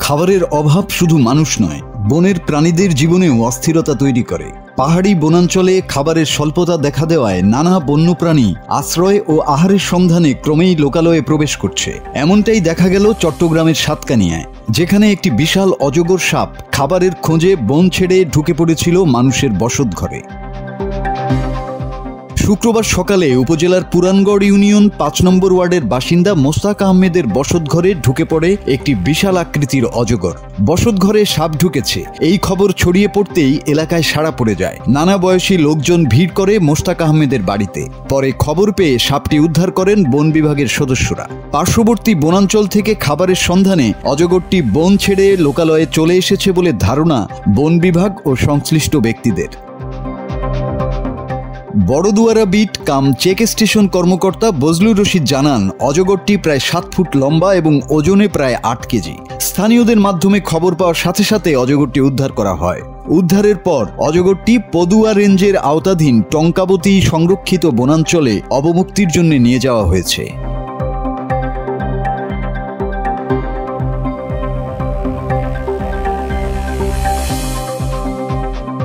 খাবারের অভাব শুধু মানুষ নয়, বনের প্রাণীদের জীবনেও অস্থিরতা তৈরি করে। পাহাড়ি বনাঞ্চলে খাবারের স্বল্পতা দেখা দেওয়ায় নানা বন্যপ্রাণী আশ্রয় ও আহারের সন্ধানে ক্রমেই লোকালয়ে প্রবেশ করছে। এমনটাই দেখা গেল চট্টগ্রামের সাতকানিয়ায়, যেখানে একটি বিশাল অজগর সাপ খাবারের খোঁজে বন ছেড়ে ঢুকে পড়েছিল মানুষের বসতঘরে। শুক্রবার সকালে উপজেলার পুরানগড় ইউনিয়ন ৫ নম্বর ওয়ার্ডের বাসিন্দা মোস্তাক আহমেদের বসতঘরে ঢুকে পড়ে একটি বিশাল আকৃতির অজগর। বসতঘরে সাপ ঢুকেছে এই খবর ছড়িয়ে পড়তেই এলাকায় সাড়া পড়ে যায়। নানা বয়সী লোকজন ভিড় করে মোস্তাক আহমেদের বাড়িতে। পরে খবর পেয়ে সাপটি উদ্ধার করেন বন বিভাগের সদস্যরা। পার্শ্ববর্তী বনাঞ্চল থেকে খাবারের সন্ধানে অজগরটি বন ছেড়ে লোকালয়ে চলে এসেছে বলে ধারণা বন বিভাগ ও সংশ্লিষ্ট ব্যক্তিদের। Baraduara beat cum check station কর্মকর্তা বজলুর রশিদ জানান, অজগরটি প্রায় ৭ ফুট লম্বা এবং ওজনে প্রায় ৮ কেজি। স্থানীয়দের মাধ্যমে খবর পাওয়ার সাথে সাথে অজগরটি উদ্ধার করা হয়। উদ্ধারের পর অজগরটি পদুয়া রেঞ্জের আওতাধীন টঙ্কাবতী সংরক্ষিত বনাঞ্চলে অবমুক্তির জন্য নিয়ে যাওয়া হয়েছে।